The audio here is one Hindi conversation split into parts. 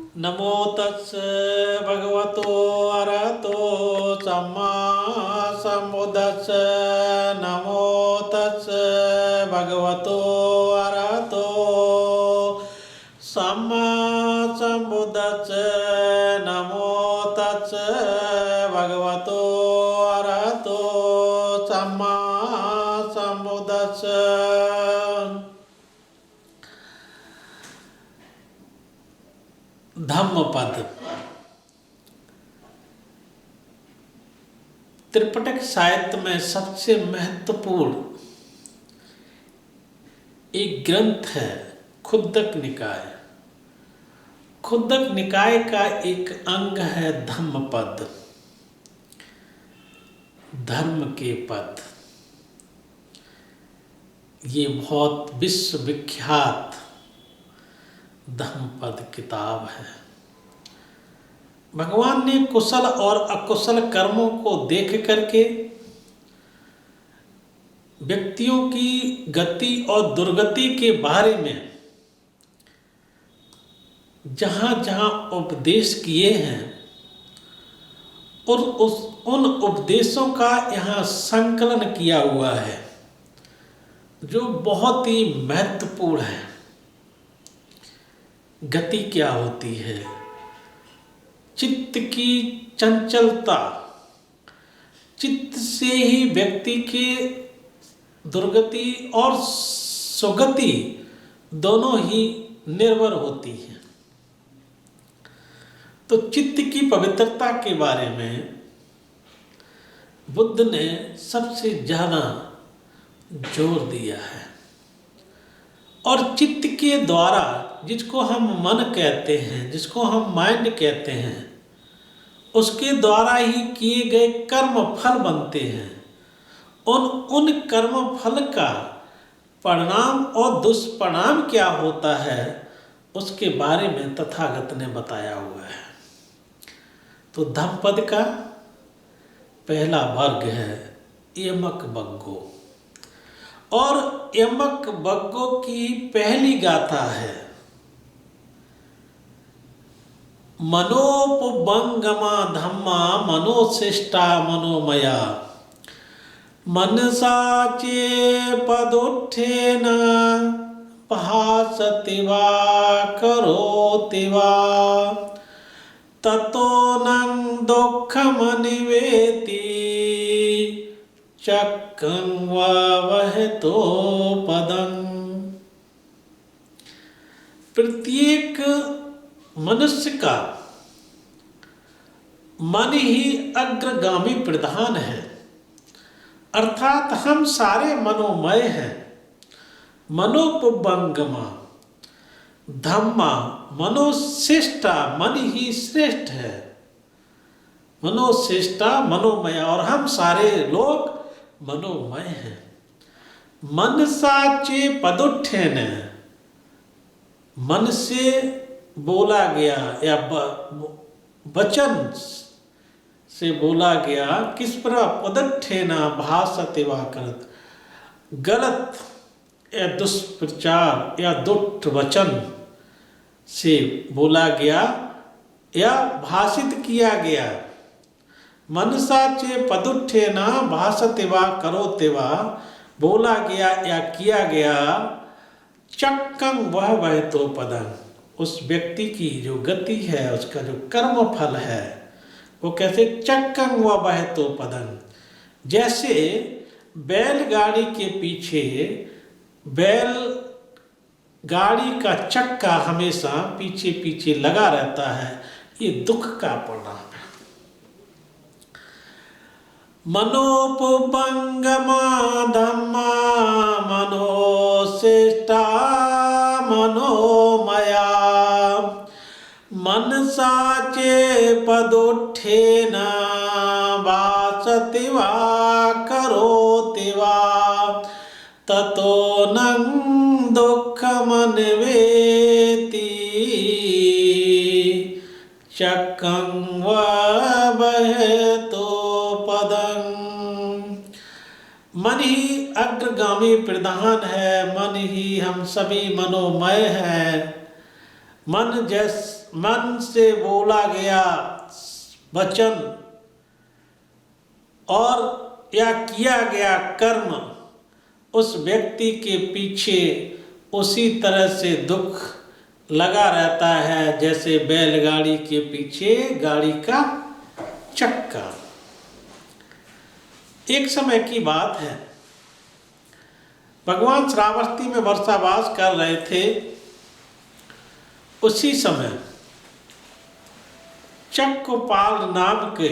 नमो तस् भगवतो अरहतो सम्मा सम्बुद्धस्स। नमो तस् भगवतो अरहतो सम्मा सम्बुद्धस्स। नमो तस् भगवतो अरहतो सम्मा सम्बुद्धस्स। धम्मपद त्रिपिटक साहित्य में सबसे महत्वपूर्ण एक ग्रंथ है खुद्दक निकाय। खुद्दक निकाय का एक अंग है धम्मपद, धर्म के पद। ये बहुत विश्वविख्यात धम्मपद किताब है। भगवान ने कुशल और अकुशल कर्मों को देख करके व्यक्तियों की गति और दुर्गति के बारे में जहाँ जहाँ उपदेश किए हैं और उन उपदेशों का यहाँ संकलन किया हुआ है जो बहुत ही महत्वपूर्ण है। गति क्या होती है, चित्त की चंचलता, चित्त से ही व्यक्ति के दुर्गति और सुगति दोनों ही निर्भर होती है। तो चित्त की पवित्रता के बारे में बुद्ध ने सबसे ज़्यादा जोर दिया है। और चित्त के द्वारा, जिसको हम मन कहते हैं, जिसको हम माइंड कहते हैं, उसके द्वारा ही किए गए कर्म फल बनते हैं। उन कर्म फल का परिणाम और दुष्परिणाम क्या होता है उसके बारे में तथागत ने बताया हुआ है। तो धम्मपद का पहला वर्ग है यमक बग्गो, और यमक बग्गो की पहली गाथा है मनोपबंगमा धम्मा मनोशिष्टा मनोमया। मनसा चे पदोत्थेन भासति वा करोति वा ततो नं दुःखमनिवेति चक्रं वा वहतो पदं। प्रत्येक मनुष्य का मन ही अग्रगामी प्रधान है, अर्थात हम सारे मनोमय हैं। मनोपबंगमा धम्मा मनोशिष्टा, मन ही श्रेष्ठ है। मनोशिष्टा मनोमय, और हम सारे लोग मनोमय हैं। मनसा चे पदोत्थेन, मन से बोला गया या वचन से बोला गया किस पर पदोत्थेना भासते वा करत, गलत या दुष्प्रचार या दुष्ट वचन से बोला गया या भाषित किया गया। मनसा चे पदोत्थेना भासते वा करोते वा, बोला गया या किया गया। चक्कं वह वहतो पदं, उस व्यक्ति की जो गति है, उसका जो कर्म फल है वो कैसे चक्कं वह वहतो पदं। जैसे बैलगाड़ी के पीछे बैल गाड़ी का चक्का हमेशा पीछे पीछे लगा रहता है, ये दुख का परिणाम है। मनोपबंगमा धम्मा मनोशिष्टा मनोमया। मनसा चे पदोत्थेन भासति वा करोति वा ततो नं दुःखमनिवेति चक्रं वा वहतो पदं। मन ही अग्रगामी प्रधान है, मन ही हम सभी मनोमय हैं। मन मन से बोला गया वचन और या किया गया कर्म उस व्यक्ति के पीछे उसी तरह से दुख लगा रहता है जैसे बैलगाड़ी के पीछे गाड़ी का चक्का। एक समय की बात है, भगवान श्रावस्ती में वर्षावास कर रहे थे। उसी समय चक्रपाल नाम के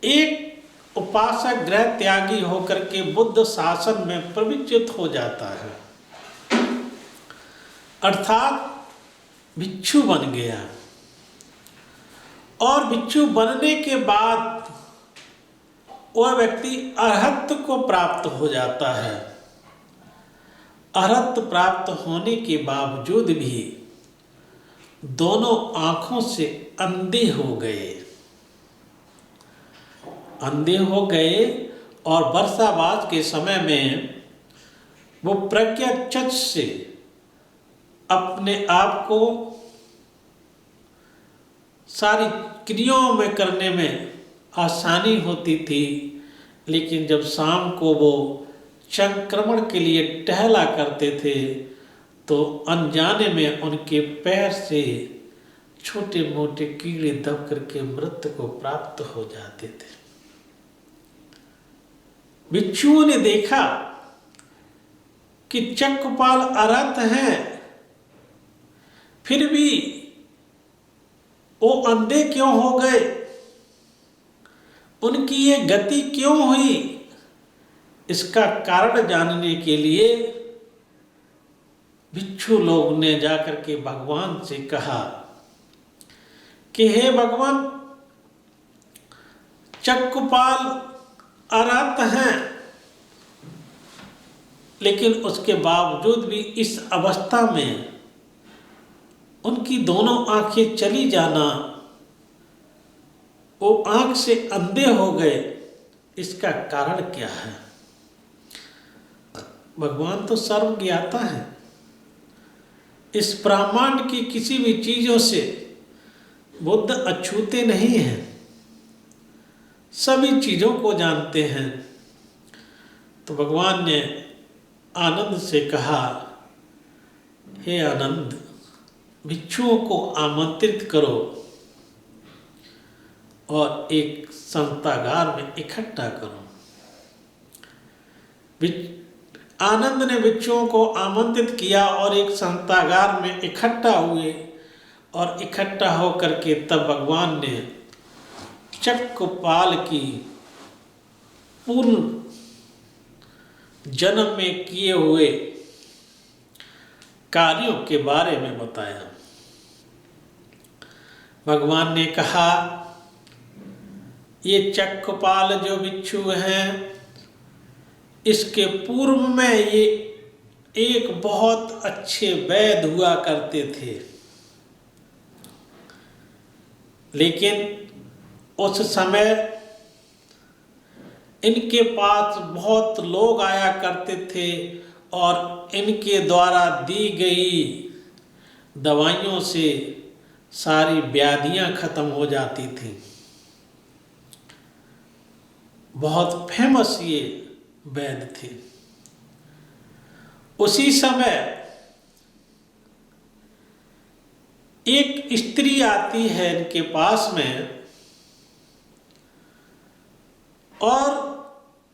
एक उपासक गृह त्यागी होकर के बुद्ध शासन में प्रविष्ट हो जाता है, अर्थात भिक्षु बन गया। और भिक्षु बनने के बाद वह व्यक्ति अरहत्त को प्राप्त हो जाता है। अरहत्त प्राप्त होने के बावजूद भी दोनों आंखों से अंधे हो गए। अंधे हो गए और वर्षावास के समय में वो प्रज्ञाचक्षु से अपने आप को सारी क्रियाओं में करने में आसानी होती थी, लेकिन जब शाम को वो संक्रमण के लिए टहला करते थे तो अनजाने में उनके पैर से छोटे मोटे कीड़े दब करके मृत्यु को प्राप्त हो जाते थे। भिक्षुओं ने देखा कि चक्रपाल अरहत हैं, फिर भी वो अंधे क्यों हो गए, उनकी ये गति क्यों हुई, इसका कारण जानने के लिए भिक्षु लोग ने जाकर के भगवान से कहा कि हे भगवान, चक्रपाल अरहत हैं, लेकिन उसके बावजूद भी इस अवस्था में उनकी दोनों आंखें चली जाना, वो आंख से अंधे हो गए, इसका कारण क्या है? भगवान तो सर्वज्ञाता है, इस ब्रह्मांड की किसी भी चीजों से बुद्ध अछूते नहीं हैं, सभी चीजों को जानते हैं। तो भगवान ने आनंद से कहा, हे आनंद, भिक्षुओं को आमंत्रित करो और एक संतागार में इकट्ठा करो। आनंद ने भिक्षुओं को आमंत्रित किया और एक संतागार में इकट्ठा हुए, और इकट्ठा होकर के तब भगवान ने चक्रपाल की पूर्ण जन्म में किए हुए कार्यों के बारे में बताया। भगवान ने कहा, ये चक्रपाल जो भिक्षु हैं, इसके पूर्व में ये एक बहुत अच्छे वैद्य हुआ करते थे, लेकिन उस समय इनके पास बहुत लोग आया करते थे और इनके द्वारा दी गई दवाइयों से सारी व्याधियां खत्म हो जाती थी। बहुत फेमस ये वैद्य थे। उसी समय एक स्त्री आती है इनके पास में और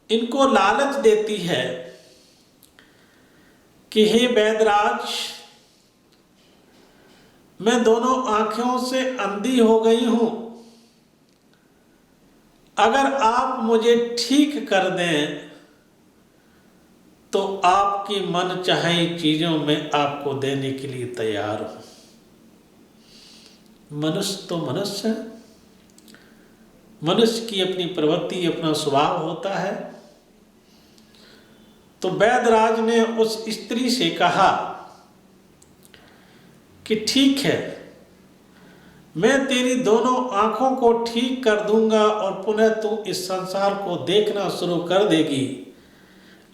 इनको लालच देती है कि हे वैद्यराज, मैं दोनों आंखों से अंधी हो गई हूं, अगर आप मुझे ठीक कर दें तो आपकी मन चाहे चीजों में आपको देने के लिए तैयार हूं। मनुष्य तो मनुष्य है, मनुष्य की अपनी प्रवृत्ति, अपना स्वभाव होता है। तो वैद्यराज ने उस स्त्री से कहा कि ठीक है, मैं तेरी दोनों आंखों को ठीक कर दूंगा और पुनः तू इस संसार को देखना शुरू कर देगी,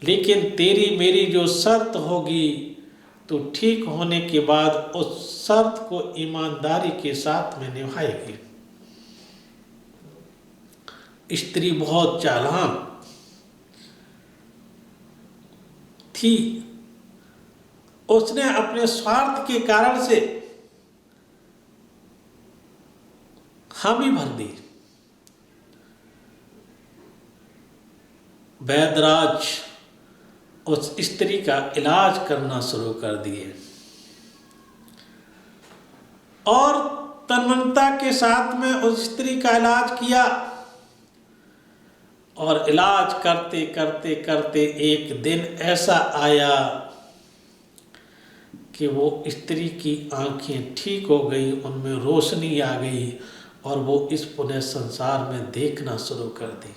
लेकिन तेरी मेरी जो शर्त होगी, तो ठीक होने के बाद उस शर्त को ईमानदारी के साथ में निभाएगी। स्त्री बहुत चालाक थी, उसने अपने स्वार्थ के कारण से हामी भर दी। वैदराज उस स्त्री का इलाज करना शुरू कर दिए और तन्मयता के साथ में उस स्त्री का इलाज किया। और इलाज करते करते करते एक दिन ऐसा आया कि वो स्त्री की आंखें ठीक हो गई, उनमें रोशनी आ गई और वो इस पुनः संसार में देखना शुरू कर दी।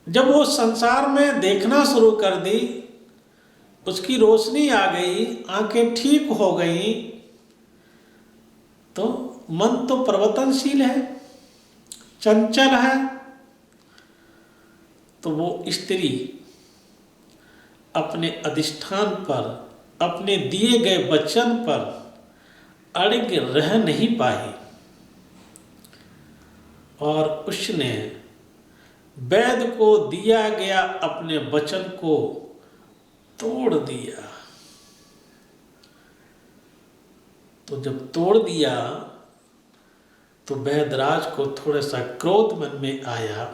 जब वो संसार में देखना शुरू कर दी, उसकी रोशनी आ गई, आंखें ठीक हो गई, तो मन तो परिवर्तनशील है, चंचल है। तो वो स्त्री अपने अधिष्ठान पर, अपने दिए गए वचन पर अड़िग रह नहीं पाई और उसने वैद को दिया गया अपने वचन को तोड़ दिया। तो जब तोड़ दिया तो वैदराज को थोड़ा सा क्रोध मन में आया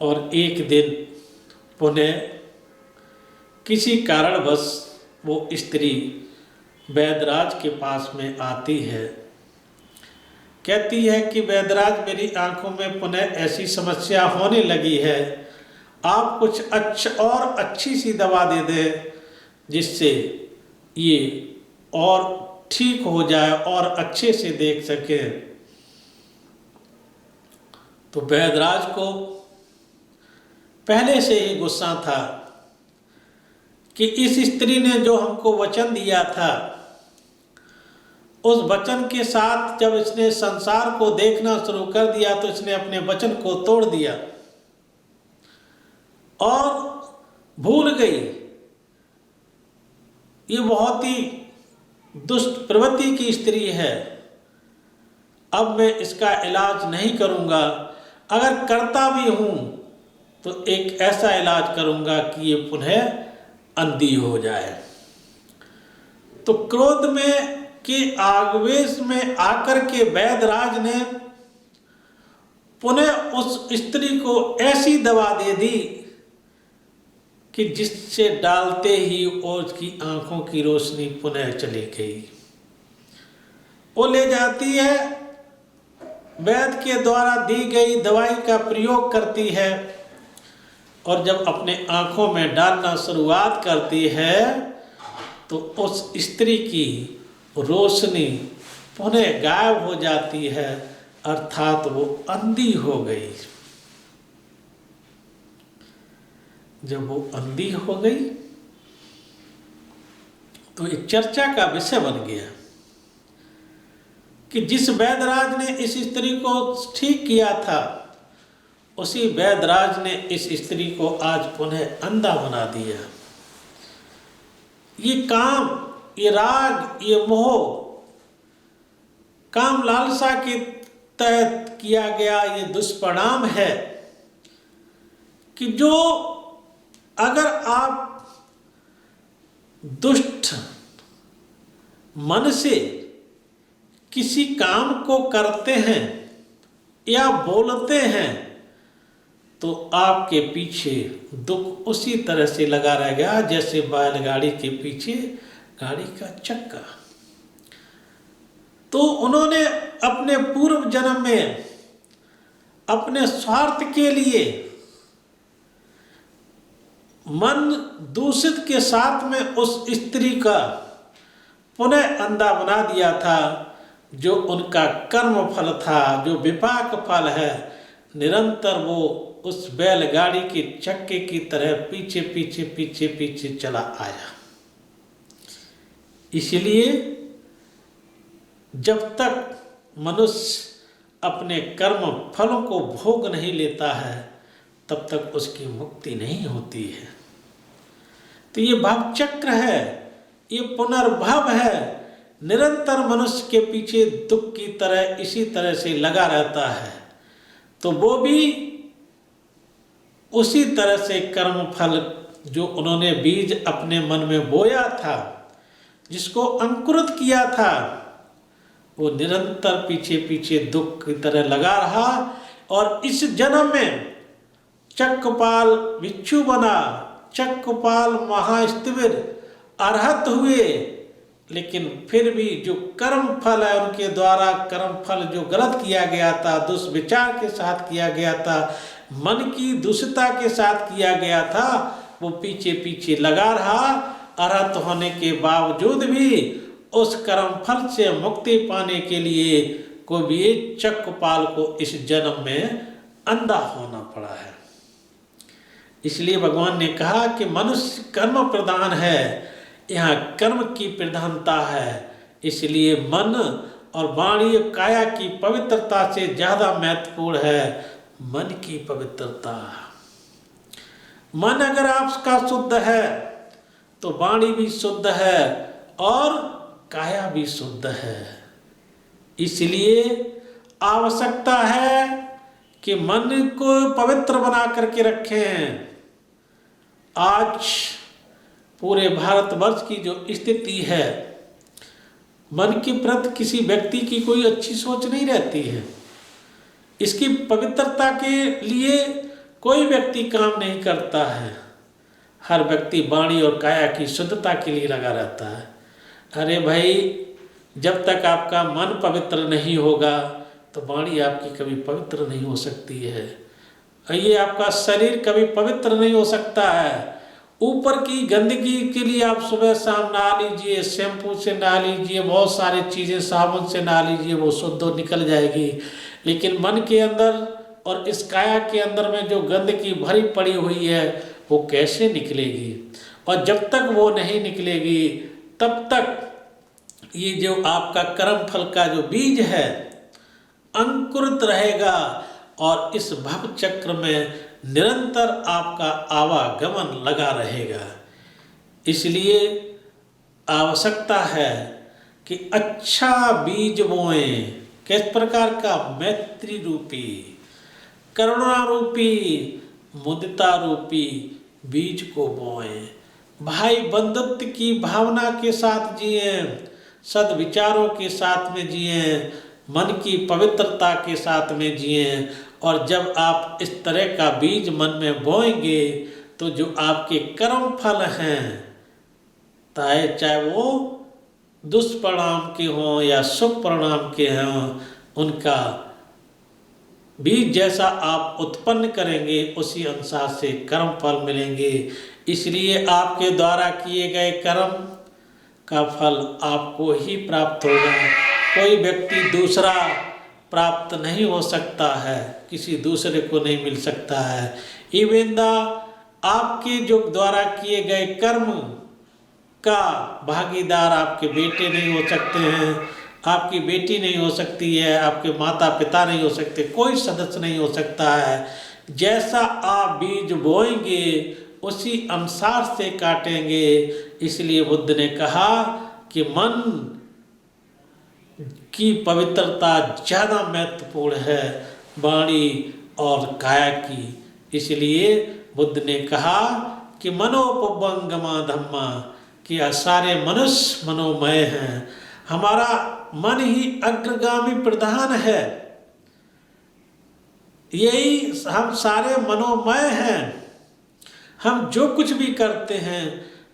और एक दिन पुनः किसी कारणवश वो स्त्री वैदराज के पास में आती है, कहती है कि वैदराज, मेरी आंखों में पुनः ऐसी समस्या होने लगी है, आप कुछ अच्छी सी दवा दे दें जिससे ये और ठीक हो जाए और अच्छे से देख सके। तो वैदराज को पहले से ही गुस्सा था कि इस स्त्री ने जो हमको वचन दिया था, उस वचन के साथ जब इसने संसार को देखना शुरू कर दिया तो इसने अपने वचन को तोड़ दिया और भूल गई। ये बहुत ही दुष्ट प्रवृत्ति की स्त्री है, अब मैं इसका इलाज नहीं करूंगा, अगर करता भी हूं तो एक ऐसा इलाज करूंगा कि ये पुनः अंधी हो जाए। तो क्रोध में के आवेश में आकर के वैदराज ने पुनः उस स्त्री को ऐसी दवा दे दी कि जिससे डालते ही उसकी आंखों की रोशनी पुनः चली गई। वो ले जाती है, वैद्य के द्वारा दी गई दवाई का प्रयोग करती है और जब अपने आंखों में डालना शुरुआत करती है तो उस स्त्री की रोशनी पुनः गायब हो जाती है, अर्थात वो अंधी हो गई। जब वो अंधी हो गई तो एक चर्चा का विषय बन गया कि जिस वैदराज ने इस स्त्री को ठीक किया था, उसी वैदराज ने इस स्त्री को आज पुनः अंधा बना दिया। ये काम, ये राग, ये मोह, काम लालसा के तहत किया गया ये दुष्परिणाम है कि जो अगर आप दुष्ट मन से किसी काम को करते हैं या बोलते हैं तो आपके पीछे दुख उसी तरह से लगा रहेगा जैसे बैलगाड़ी के पीछे गाड़ी का चक्का। तो उन्होंने अपने पूर्व जन्म में अपने स्वार्थ के लिए मन दूषित के साथ में उस स्त्री का पुनः अंधा बना दिया था। जो उनका कर्म फल था, जो विपाक फल है, निरंतर वो उस बैलगाड़ी के चक्के की तरह पीछे पीछे पीछे पीछे चला आया। इसलिए जब तक मनुष्य अपने कर्म फलों को भोग नहीं लेता है तब तक उसकी मुक्ति नहीं होती है। तो ये भव चक्र है, ये पुनर्भव है, निरंतर मनुष्य के पीछे दुख की तरह इसी तरह से लगा रहता है। तो वो भी उसी तरह से कर्म फल जो उन्होंने बीज अपने मन में बोया था, जिसको अंकुरित किया था, वो निरंतर पीछे पीछे दुख की तरह लगा रहा और इस जन्म में चक्रपाल भिक्षु बना, चक्रपाल महास्तिविर अरहत हुए, लेकिन फिर भी जो कर्म फल है उनके द्वारा कर्म फल जो गलत किया गया था, दुष्विचार के साथ किया गया था, मन की दुष्टता के साथ किया गया था, वो पीछे पीछे लगा रहा। अरहत होने के बावजूद भी उस कर्म फल से मुक्ति पाने के लिए को भी चक्रपाल को इस जन्म में अंधा होना पड़ा है। इसलिए भगवान ने कहा कि मनुष्य कर्म प्रधान है, यहाँ कर्म की प्रधानता है, इसलिए मन और वाणी और काया की पवित्रता से ज़्यादा महत्वपूर्ण है मन की पवित्रता। मन अगर आपका शुद्ध है तो वाणी भी शुद्ध है और काया भी शुद्ध है। इसलिए आवश्यकता है कि मन को पवित्र बना करके रखें। आज पूरे भारतवर्ष की जो स्थिति है, मन के प्रति किसी व्यक्ति की कोई अच्छी सोच नहीं रहती है। इसकी पवित्रता के लिए कोई व्यक्ति काम नहीं करता है। हर व्यक्ति वाणी और काया की शुद्धता के लिए लगा रहता है। अरे भाई, जब तक आपका मन पवित्र नहीं होगा तो वाणी आपकी कभी पवित्र नहीं हो सकती है। ये आपका शरीर कभी पवित्र नहीं हो सकता है। ऊपर की गंदगी के लिए आप सुबह शाम नहा लीजिए, शैम्पू से नहा लीजिए, बहुत सारी चीज़ें साबुन से नहा लीजिए, वो शुद्ध निकल जाएगी। लेकिन मन के अंदर और इस काया के अंदर में जो गंदगी भरी पड़ी हुई है वो कैसे निकलेगी? और जब तक वो नहीं निकलेगी तब तक ये जो आपका कर्म फल का जो बीज है अंकुरित रहेगा और इस भव चक्र में निरंतर आपका आवागमन लगा रहेगा। इसलिए आवश्यकता है कि अच्छा बीज बोएं। किस प्रकार का? मैत्री रूपी, करुणा रूपी, मुदिता रूपी बीज को बोएं। भाई बंधुत्व की भावना के साथ जिए, सद्विचारों के साथ में जिए, मन की पवित्रता के साथ में जिए। और जब आप इस तरह का बीज मन में बोएंगे तो जो आपके कर्म फल हैं, चाहे वो दुष्परिणाम के हों या शुभ परिणाम के हों, उनका बीज जैसा आप उत्पन्न करेंगे उसी अनुसार से कर्म फल मिलेंगे। इसलिए आपके द्वारा किए गए कर्म का फल आपको ही प्राप्त होगा। कोई व्यक्ति दूसरा प्राप्त नहीं हो सकता है, किसी दूसरे को नहीं मिल सकता है। इवन आपके जो द्वारा किए गए कर्म का भागीदार आपके बेटे नहीं हो सकते हैं, आपकी बेटी नहीं हो सकती है, आपके माता पिता नहीं हो सकते, कोई सदस्य नहीं हो सकता है। जैसा आप बीज बोएंगे उसी अनुसार से काटेंगे। इसलिए बुद्ध ने कहा कि मन की पवित्रता ज़्यादा महत्वपूर्ण है वाणी और काया की। इसलिए बुद्ध ने कहा कि मनोपबंगमा धम्मा, कि सारे मनुष्य मनोमय हैं। हमारा मन ही अग्रगामी प्रधान है, यही हम सारे मनोमय हैं। हम जो कुछ भी करते हैं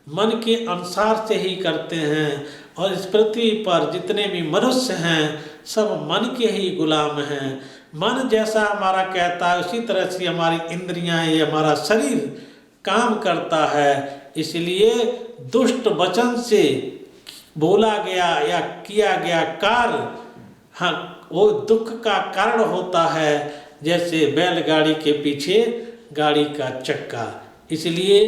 मन के अनुसार से ही करते हैं। और इस पृथ्वी पर जितने भी मनुष्य हैं सब मन के ही गुलाम हैं। मन जैसा हमारा कहता है उसी तरह से हमारी इंद्रियां, ये हमारा शरीर काम करता है। इसलिए दुष्ट वचन से बोला गया या किया गया कार्य, हाँ, वो दुख का कारण होता है, जैसे बैलगाड़ी के पीछे गाड़ी का चक्का। इसलिए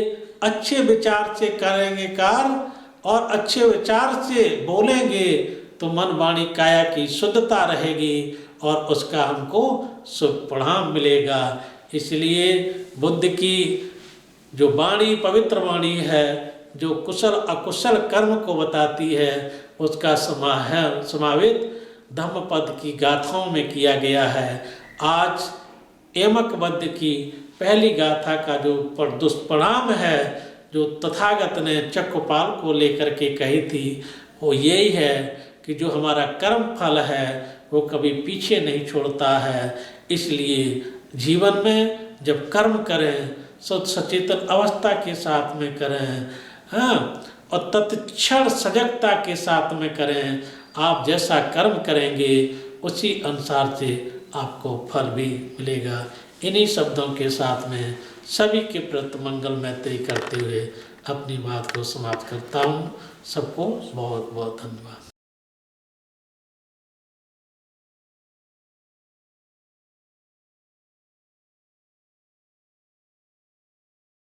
अच्छे विचार से करेंगे कार्य और अच्छे विचार से बोलेंगे तो मन वाणी काया की शुद्धता रहेगी और उसका हमको शुभ परिणाम मिलेगा। इसलिए बुद्ध की जो वाणी पवित्र वाणी है जो कुशल अकुशल कर्म को बताती है उसका समावेश धम्मपद की गाथाओं में किया गया है। आज एमक वद्य की पहली गाथा का जो दुष्परिणाम है जो तथागत ने चक्रपाल को लेकर के कही थी वो यही है कि जो हमारा कर्म फल है वो कभी पीछे नहीं छोड़ता है। इसलिए जीवन में जब कर्म करें सचेतन अवस्था के साथ में करें, हाँ, और तत्क्षण सजगता के साथ में करें। आप जैसा कर्म करेंगे उसी अनुसार से आपको फल भी मिलेगा। इन्हीं शब्दों के साथ में सभी के प्रति मंगल मैत्री करते हुए अपनी बात को समाप्त करता हूँ। सबको बहुत बहुत धन्यवाद।